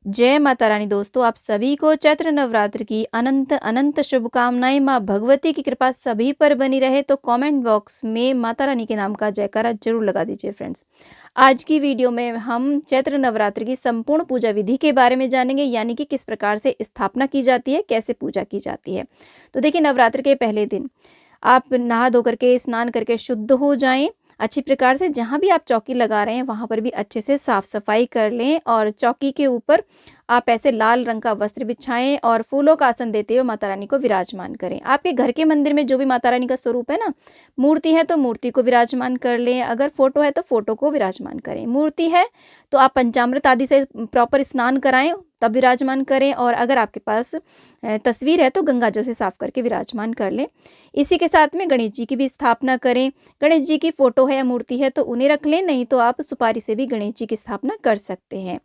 जय माता रानी। दोस्तों, आप सभी को चैत्र नवरात्र की अनंत अनंत शुभकामनाएं। माँ भगवती की कृपा सभी पर बनी रहे। तो कमेंट बॉक्स में माता रानी के नाम का जयकारा जरूर लगा दीजिए फ्रेंड्स। आज की वीडियो में हम चैत्र नवरात्र की संपूर्ण पूजा विधि के बारे में जानेंगे, यानी कि किस प्रकार से स्थापना की जाती है, कैसे पूजा की जाती है। तो देखिए, नवरात्र के पहले दिन आप नहा धो करके स्नान करके शुद्ध हो जाएं अच्छी प्रकार से। जहाँ भी आप चौकी लगा रहे हैं वहाँ पर भी अच्छे से साफ सफाई कर लें और चौकी के ऊपर आप ऐसे लाल रंग का वस्त्र बिछाएं और फूलों का आसन देते हुए माता रानी को विराजमान करें। आपके घर के मंदिर में जो भी माता रानी का स्वरूप है ना, मूर्ति है तो मूर्ति को विराजमान कर लें, अगर फोटो है तो फोटो को विराजमान करें। मूर्ति है तो आप पंचामृत आदि से प्रॉपर स्नान कराएं तब विराजमान करें, और अगर आपके पास तस्वीर है तो गंगा जल से साफ करके विराजमान कर लें। इसी के साथ में गणेश जी की भी स्थापना करें। गणेश जी की फोटो है या मूर्ति है तो उन्हें रख लें, नहीं तो आप सुपारी से भी गणेश जी की स्थापना कर सकते हैं।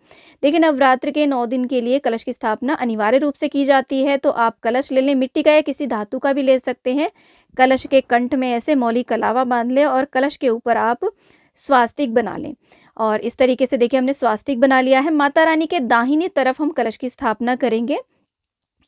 देखिए, नवरात्र के 9 दिन के लिए कलश की स्थापना अनिवार्य रूप से की जाती है। तो आप कलश ले लें, मिट्टी का या किसी धातु का भी ले सकते हैं। कलश के कंठ में ऐसे मौली कलावा बांध लें और कलश के ऊपर आप स्वास्तिक बना लें। और इस तरीके से देखिए, हमने स्वास्तिक बना लिया है। माता रानी के दाहिनी तरफ हम कलश की स्थापना करेंगे।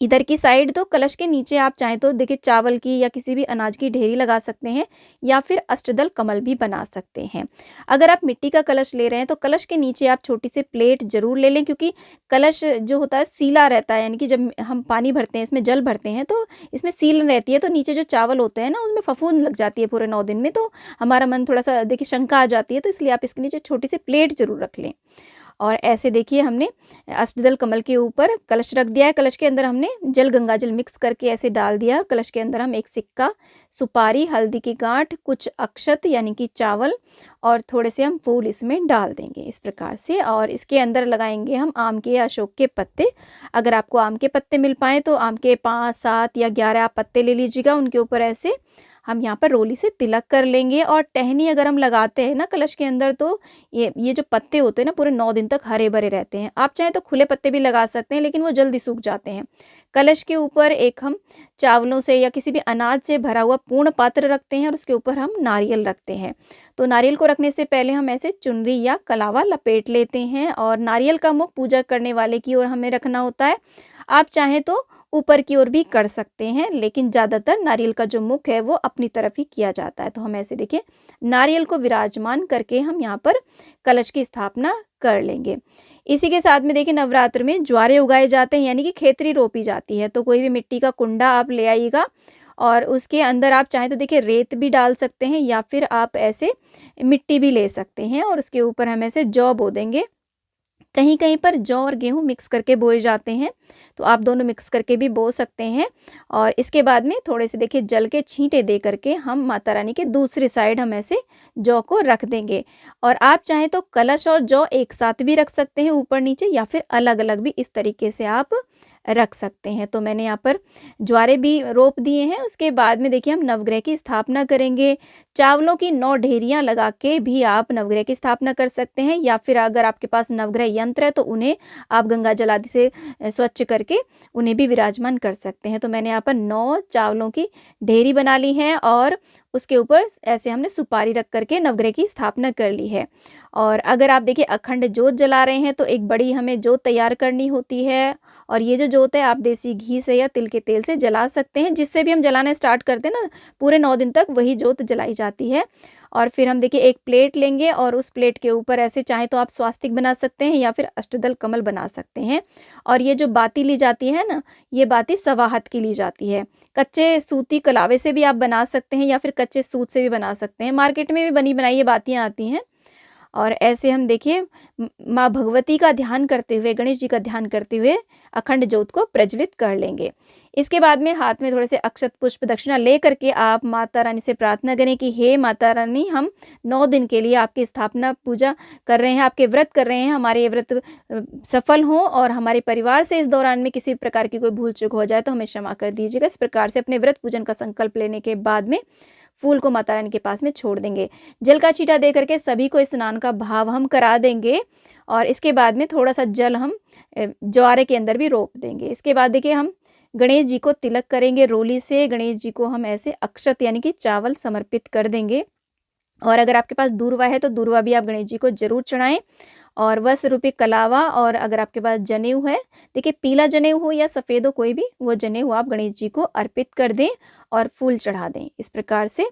इधर की साइड तो कलश के नीचे आप चाहें तो देखिए चावल की या किसी भी अनाज की ढेरी लगा सकते हैं, या फिर अष्टदल कमल भी बना सकते हैं। अगर आप मिट्टी का कलश ले रहे हैं तो कलश के नीचे आप छोटी सी प्लेट जरूर ले लें, क्योंकि कलश जो होता है सीला रहता है, यानी कि जब हम पानी भरते हैं, इसमें जल भरते हैं तो इसमें सील रहती है, तो नीचे जो चावल होते हैं ना उसमें फफूंद लग जाती है पूरे 9 दिन में, तो हमारा मन थोड़ा सा देखिए शंका आ जाती है। तो इसलिए आप इसके नीचे छोटी सी प्लेट जरूर रख लें। और ऐसे देखिए, हमने अष्टदल कमल के ऊपर कलश रख दिया है। कलश के अंदर हमने जल गंगा जल मिक्स करके ऐसे डाल दिया। कलश के अंदर हम एक सिक्का, सुपारी, हल्दी की गांठ, कुछ अक्षत यानी कि चावल और थोड़े से हम फूल इसमें डाल देंगे इस प्रकार से। और इसके अंदर लगाएंगे हम आम के या अशोक के पत्ते। अगर आपको आम के पत्ते मिल पाए तो आम के 5, 7 या 11 आप पत्ते ले लीजिएगा। उनके ऊपर ऐसे हम यहाँ पर रोली से तिलक कर लेंगे। और टहनी अगर हम लगाते हैं ना कलश के अंदर, तो ये जो पत्ते होते हैं ना पूरे 9 दिन तक हरे भरे रहते हैं। आप चाहें तो खुले पत्ते भी लगा सकते हैं, लेकिन वो जल्दी सूख जाते हैं। कलश के ऊपर एक हम चावलों से या किसी भी अनाज से भरा हुआ पूर्ण पात्र रखते हैं और उसके ऊपर हम नारियल रखते हैं। तो नारियल को रखने से पहले हम ऐसे चुनरी या कलावा लपेट लेते हैं, और नारियल का मुख पूजा करने वाले की ओर हमें रखना होता है। आप चाहें तो ऊपर की ओर भी कर सकते हैं, लेकिन ज़्यादातर नारियल का जो मुख है वो अपनी तरफ ही किया जाता है। तो हम ऐसे देखिए नारियल को विराजमान करके हम यहाँ पर कलश की स्थापना कर लेंगे। इसी के साथ में देखिए, नवरात्र में ज्वारे उगाए जाते हैं, यानी कि खेतरी रोपी जाती है। तो कोई भी मिट्टी का कुंडा आप ले आइएगा और उसके अंदर आप चाहें तो देखिए रेत भी डाल सकते हैं, या फिर आप ऐसे मिट्टी भी ले सकते हैं और उसके ऊपर हम ऐसे जौ बो देंगे। कहीं कहीं पर जौ और गेहूं मिक्स करके बोए जाते हैं, तो आप दोनों मिक्स करके भी बो सकते हैं। और इसके बाद में थोड़े से देखिए जल के छींटे दे करके हम माता रानी के दूसरी साइड हम ऐसे जौ को रख देंगे। और आप चाहें तो कलश और जौ एक साथ भी रख सकते हैं ऊपर नीचे, या फिर अलग अलग भी इस तरीके से आप रख सकते हैं। तो मैंने यहाँ पर ज्वारे भी रोप दिए हैं। उसके बाद में देखिए हम नवग्रह की स्थापना करेंगे। चावलों की 9 ढेरियां लगा के भी आप नवग्रह की स्थापना कर सकते हैं, या फिर अगर आपके पास नवग्रह यंत्र है तो उन्हें आप गंगा जल आदि से स्वच्छ करके उन्हें भी विराजमान कर सकते हैं। तो मैंने यहाँ पर 9 चावलों की ढेरी बना ली है और उसके ऊपर ऐसे हमने सुपारी रख करके नवग्रह की स्थापना कर ली है। और अगर आप देखिए अखंड जोत जला रहे हैं तो एक बड़ी हमें जोत तैयार करनी होती है। और ये जो जोत है आप देसी घी से या तिल के तेल से जला सकते हैं, जिससे भी हम जलाना स्टार्ट करते हैं ना पूरे 9 दिन तक वही जोत जलाई जाती है। और फिर हम देखिए एक प्लेट लेंगे और उस प्लेट के ऊपर ऐसे चाहे तो आप स्वास्तिक बना सकते हैं या फिर अष्टदल कमल बना सकते हैं। और ये जो बाती ली जाती है ना, ये बाती सवा हाथ की ली जाती है। कच्चे सूती कलावे से भी आप बना सकते हैं या फिर कच्चे सूत से भी बना सकते हैं। मार्केट में भी बनी बनाई ये बातियाँ आती हैं। और ऐसे हम देखिए माँ भगवती का ध्यान करते हुए, गणेश जी का ध्यान करते हुए अखंड ज्योत को प्रज्वलित कर लेंगे। इसके बाद में हाथ में थोड़े से अक्षत पुष्प दक्षिणा ले करके आप माता रानी से प्रार्थना करें कि हे माता रानी, हम 9 दिन के लिए आपकी स्थापना पूजा कर रहे हैं, आपके व्रत कर रहे हैं। हमारे ये व्रत सफल हों और हमारे परिवार से इस दौरान में किसी प्रकार की कोई भूल चूक हो जाए तो हमें क्षमा कर दीजिएगा। इस प्रकार से अपने व्रत पूजन का संकल्प लेने के बाद में फूल को माता रानी के पास में छोड़ देंगे। जल का छींटा दे करके सभी को स्नान का भाव हम करा देंगे। और इसके बाद में थोड़ा सा जल हम ज्वारे के अंदर भी रोप देंगे। इसके बाद देखिए हम गणेश जी को तिलक करेंगे रोली से। गणेश जी को हम ऐसे अक्षत यानी कि चावल समर्पित कर देंगे। और अगर आपके पास दूर्वा है तो दूर्वा भी आप गणेश जी को जरूर चढ़ाएं। और वस्त्र रूपी कलावा, और अगर आपके पास जनेऊ है, देखिए पीला जनेऊ हो या सफ़ेद हो, कोई भी वो जनेऊ आप गणेश जी को अर्पित कर दें और फूल चढ़ा दें। इस प्रकार से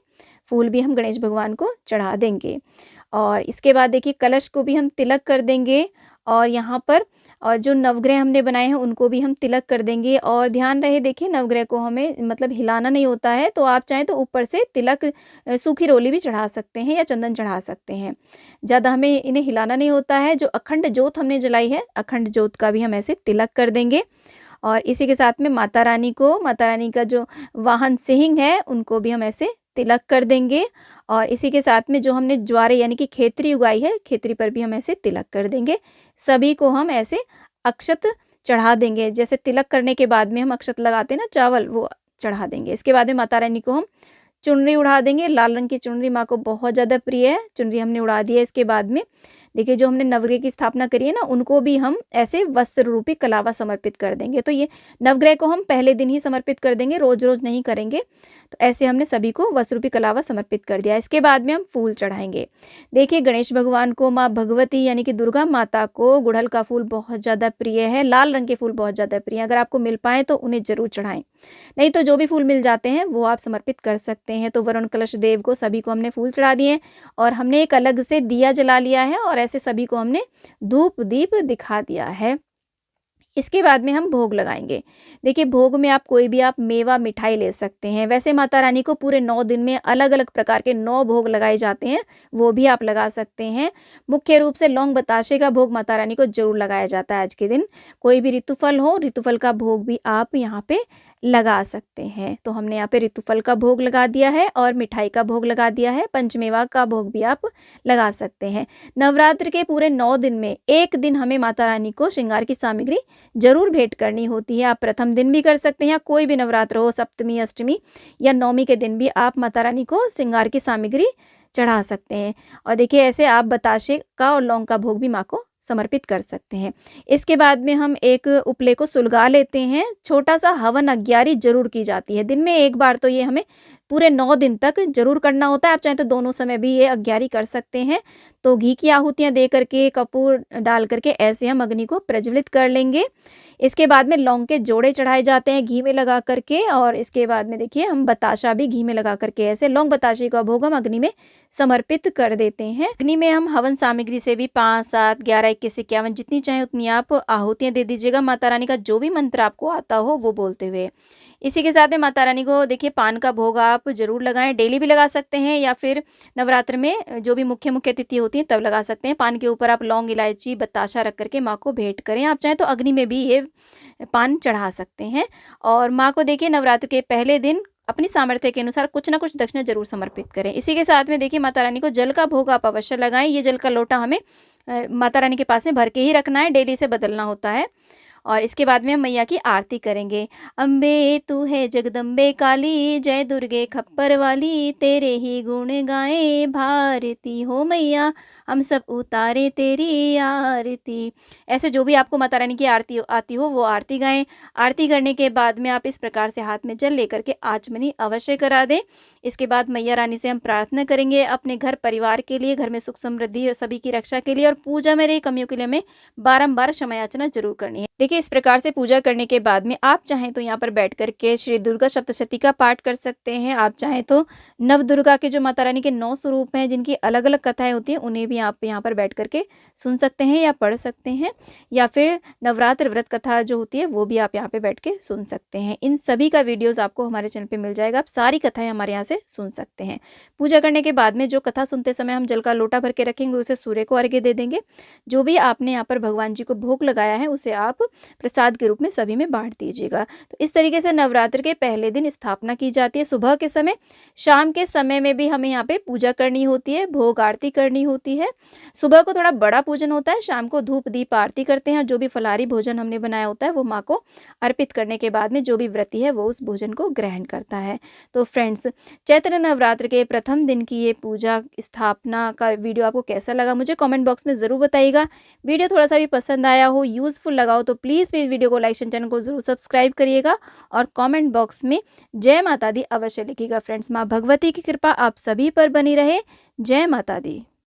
फूल भी हम गणेश भगवान को चढ़ा देंगे। और इसके बाद देखिए कलश को भी हम तिलक कर देंगे, और यहाँ पर और जो नवग्रह हमने बनाए हैं उनको भी हम तिलक कर देंगे। और ध्यान रहे देखिए नवग्रह को हमें मतलब हिलाना नहीं होता है, तो आप चाहें तो ऊपर से तिलक सूखी रोली भी चढ़ा सकते हैं या चंदन चढ़ा सकते हैं। ज़्यादा हमें इन्हें हिलाना नहीं होता है। जो अखंड जोत हमने जलाई है, अखंड जोत का भी हम ऐसे तिलक कर देंगे। और इसी के साथ में माता रानी को, माता रानी का जो वाहन सिंह है उनको भी हम ऐसे तिलक कर देंगे। और इसी के साथ में जो हमने ज्वारे यानी कि खेतरी उगाई है, खेतरी पर भी हम ऐसे तिलक कर देंगे। सभी को हम ऐसे अक्षत चढ़ा देंगे। जैसे तिलक करने के बाद में हम अक्षत लगाते हैं ना चावल, वो चढ़ा देंगे। इसके बाद में माता रानी को हम चुनरी उड़ा देंगे। लाल रंग की चुनरी माँ को बहुत ज़्यादा प्रिय है, चुनरी हमने उड़ा दी है। इसके बाद में देखिए जो हमने नवग्रह की स्थापना करी है ना, उनको भी हम ऐसे वस्त्र रूपी कलावा समर्पित कर देंगे। तो ये नवग्रह को हम पहले दिन ही समर्पित कर देंगे, रोज रोज नहीं करेंगे। तो ऐसे हमने सभी को वस्त्र रूपी कलावा समर्पित कर दिया। इसके बाद में हम फूल चढ़ाएंगे। देखिए गणेश भगवान को, माँ भगवती यानी कि दुर्गा माता को गुड़हल का फूल बहुत ज़्यादा प्रिय है, लाल रंग के फूल बहुत ज़्यादा प्रिय है। अगर आपको मिल पाए तो उन्हें जरूर चढ़ाएं, नहीं तो जो भी फूल मिल जाते हैं वो आप समर्पित कर सकते हैं। तो वरुण कलश देव को, सभी को हमने फूल चढ़ा दिए, और हमने एक अलग से दिया जला लिया है, और ऐसे सभी को हमने धूप दीप दिखा दिया है। इसके बाद में हम भोग लगाएंगे। देखिए भोग में आप कोई भी आप मेवा मिठाई ले सकते हैं। वैसे माता रानी को पूरे 9 दिन में अलग अलग प्रकार के 9 भोग लगाए जाते हैं, वो भी आप लगा सकते हैं। मुख्य रूप से लौंग बताशे का भोग माता रानी को जरूर लगाया जाता है आज के दिन। कोई भी ऋतुफल हो, ऋतुफल का भोग भी आप यहाँ पे लगा सकते हैं। तो हमने यहाँ पे ऋतुफल का भोग लगा दिया है और मिठाई का भोग लगा दिया है। पंचमेवा का भोग भी आप लगा सकते हैं। नवरात्र के पूरे 9 दिन में एक दिन हमें माता रानी को श्रृंगार की सामग्री जरूर भेंट करनी होती है। आप प्रथम दिन भी कर सकते हैं, या कोई भी नवरात्र हो, सप्तमी, अष्टमी या नवमी के दिन भी आप माता रानी को श्रृंगार की सामग्री चढ़ा सकते हैं। और देखिए ऐसे आप बताशे का और लौंग का भोग भी माँ को समर्पित कर सकते हैं। इसके बाद में हम एक उपले को सुलगा लेते हैं। छोटा सा हवन अग्यारी जरूर की जाती है, दिन में एक बार तो ये हमें पूरे 9 दिन तक जरूर करना होता है। आप चाहें तो दोनों समय भी ये अग्यारी कर सकते हैं। तो घी की आहुतियां दे करके, कपूर डाल करके ऐसे हम अग्नि को प्रज्वलित कर लेंगे। इसके बाद में लौंग के जोड़े चढ़ाए जाते हैं घी में लगा करके, और इसके बाद में देखिए हम बताशा भी घी में लगा करके ऐसे लौंग बताशे का भोग हम अग्नि में समर्पित कर देते हैं। अग्नि में हम हवन सामग्री से भी 5, 7, 11, 21, 51 जितनी चाहे उतनी आप आहुतियां दे दीजिएगा, माता रानी का जो भी मंत्र आपको आता हो वो बोलते हुए। इसी के साथ में माता रानी को देखिए पान का भोग आप जरूर लगाएं, डेली भी लगा सकते हैं, या फिर नवरात्र में जो भी मुख्य मुख्य तिथि होती है तब लगा सकते हैं। पान के ऊपर आप लौंग, इलायची, बताशा रख करके माँ को भेंट करें। आप चाहें तो अग्नि में भी ये पान चढ़ा सकते हैं। और माँ को देखिए नवरात्र के पहले दिन अपनी सामर्थ्य के अनुसार कुछ ना कुछ दक्षिणा जरूर समर्पित करें। इसी के साथ में देखिए माता रानी को जल का भोग आप अवश्य लगाएं। ये जल का लोटा हमें माता रानी के पास में भर के ही रखना है, डेली से बदलना होता है। और इसके बाद में हम मैया की आरती करेंगे। अम्बे तू है जगदम्बे काली, जय दुर्गे खप्पर वाली, तेरे ही गुण गाए भारती हो मैया, हम सब उतारे तेरी आरती। ऐसे जो भी आपको माता रानी की आरती आती हो वो आरती गाएं। आरती करने के बाद में आप इस प्रकार से हाथ में जल लेकर के आचमनी अवश्य करा दें। इसके बाद मैया रानी से हम प्रार्थना करेंगे अपने घर परिवार के लिए, घर में सुख समृद्धि और सभी की रक्षा के लिए, और पूजा में रही कमियों के लिए हमें बारंबार क्षमा याचना जरूर करनी है। देखिए इस प्रकार से पूजा करने के बाद में आप चाहें तो यहाँ पर बैठ करके श्री दुर्गा सप्तशती का पाठ कर सकते हैं। आप चाहें तो नव दुर्गा के जो माता रानी के 9 स्वरूप हैं जिनकी अलग अलग कथाएं होती हैं उन्हें भी आप यहाँ पर बैठ करके सुन सकते हैं या पढ़ सकते हैं, या फिर नवरात्र व्रत कथा जो होती है वो भी आप यहाँ पे बैठ के सुन सकते हैं। इन सभी का वीडियोस आपको हमारे चैनल पे मिल जाएगा। आप सारी कथाएं हमारे यहाँ से सुन सकते हैं। पूजा करने के बाद में जो कथा सुनते समय हम जल का लोटा भर के रखेंगे उसे सूर्य को अर्घ्य दे देंगे। जो भी आपने यहाँ पर भगवान जी को भोग लगाया है उसे आप प्रसाद के रूप में सभी में बांट दीजिएगा। तो इस तरीके से नवरात्र के पहले दिन स्थापना की जाती है। सुबह के समय, शाम के समय में भी हमें यहाँ पे पूजा करनी होती है, भोग आरती करनी होती है। सुबह को थोड़ा बड़ा पूजन होता है, शाम को धूप दीप आरती करते हैं। जो भी फलाहारी भोजन हमने बनाया होता है वो माँ को अर्पित करने के बाद में जो भी व्रती है वो उस भोजन को ग्रहण करता है। तो फ्रेंड्स, चैत्र नवरात्र के प्रथम दिन की ये पूजा स्थापना का वीडियो आपको कैसा लगा मुझे कमेंट बॉक्स में ज़रूर बताइएगा। वीडियो थोड़ा सा भी पसंद आया हो, यूज़फुल लगा हो तो प्लीज़ वीडियो को लाइक, चैनल को जरूर सब्सक्राइब करिएगा, और कमेंट बॉक्स में जय माता दी अवश्य लिखिएगा। फ्रेंड्स, माँ भगवती की कृपा आप सभी पर बनी रहे। जय माता दी।